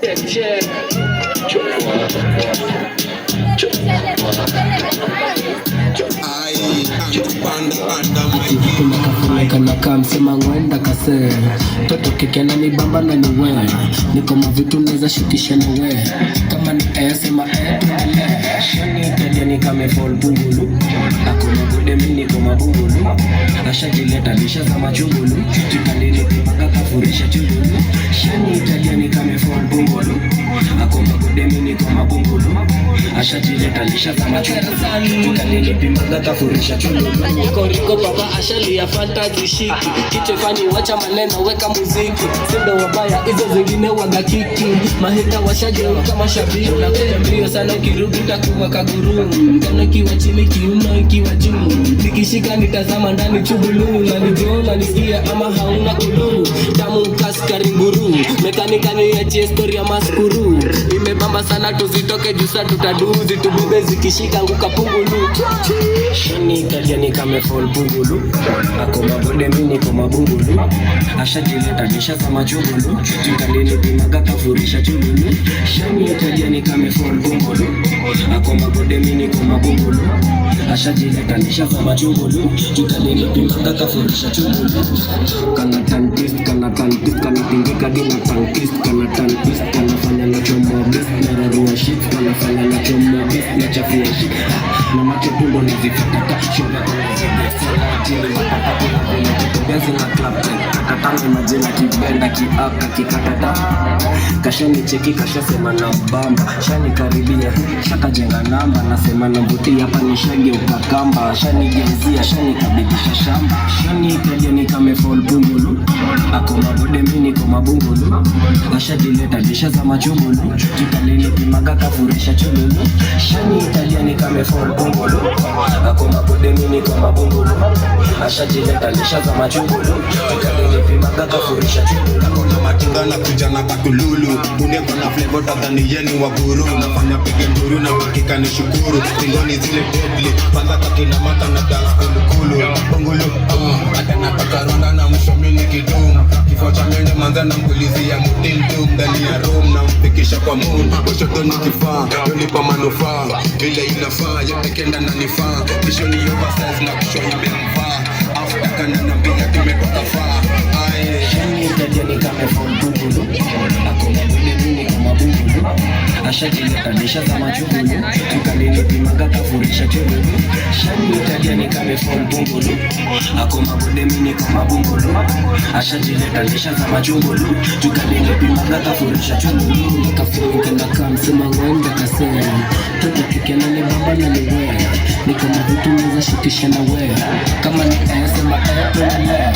check. Naka msema ngwenda kase toto kike na nibamba na niwe niko mavitu neza shukisha niwe kama ni sema tuale shani italia ni kame fall bungulu akuna bude mini koma bungulu ashajileta lisha za machungulu tukalili paka kafurisha chungulu shani italia ni kame fall bungulu akuna bude mini koma bungulu ashajileta lisha za machungulu tukalili paka kafurisha chungulu Koriko papa ashali ya fantasy shiki kichefani wacha maneno weka muziki sindo wabaya hizo zingine waga kiki mahita washaje kama shabiki na kutembea sana ukirudi utakuwa kaguru mkono kiwa chini kiuno kiwa juu nikishika nitazama ndani chubulu na nijiona nisikia ama hauna kulu tamu kaskari nguru mekanika ni ya story ya maskuru imebamba sana tuzitoke jusa tutaduzi tubebe zikishika nguka pungulu shani italia ni kame fall bungulu akoma bode mini koma bungulu ashajileta lisha za machungulu tukalili bimaga kafurisha chungulu shani italia ni kame fall bungulu akoma bode mini koma bungulu ashajileta lisha za machungulu tukalili bimaga kafurisha chungulu kana tantist kana tingika dina tantist kana tantist kana fanya na chomo bis na rarua shit kana fanya na chomo bis na chafua shit na macho tundo nizifata shona Bezi na club Katanga majina kibenda kiaka kikatata Kashani cheki kasha sema na mbamba Shani karibia shaka jenga namba nasema na mbuti hapa ni shagi ukakamba Shani genzia shani kabidisha shamba Shani italia ni kame fall bungulu ako mabode mini kwa mabungulu Ashadileta disha za machungulu Tukalili pimaga kafurisha chululu Shani italia ni kame fall bungulu ako mabode mini kwa mabungulu Ashajileta lisha za machungulu tukalili pimaga kafurisha chululu Kuna matinga na kuja na katululu Uneko na flavor tadhani yeni wa guru Nafanya pige nduru na wakika ni shukuru Tingoni zile deadly Panza kakina mata na dance kulukulu Bungulu Ata nataka ronda na mshomini kidum Kifo cha mende manza na mkulizi ya mutildum Ndani ya room na mpikisha kwa moon Boshoto ni kifaa Yonipa manufaa Vile inafaa Yote kenda na nifaa Kisho ni oversize na kisho imemfaa After na mbia tumetoka faa Shani italia ni kame fall bungulu ako mabode mini kwa mabungulu ashajileta disha za machungulu tukalili pimaga kafurisha chululu Shani italia ni kame fall bungulu ako mabode mini kwa mabungulu ashajileta disha za machungulu tukalili pimaga kafurisha chululu kafuringa na kamsema ngwenda kasema toto kikena ni bamba na niwe niko mavitu neza shukisha na we kama ni sema tuale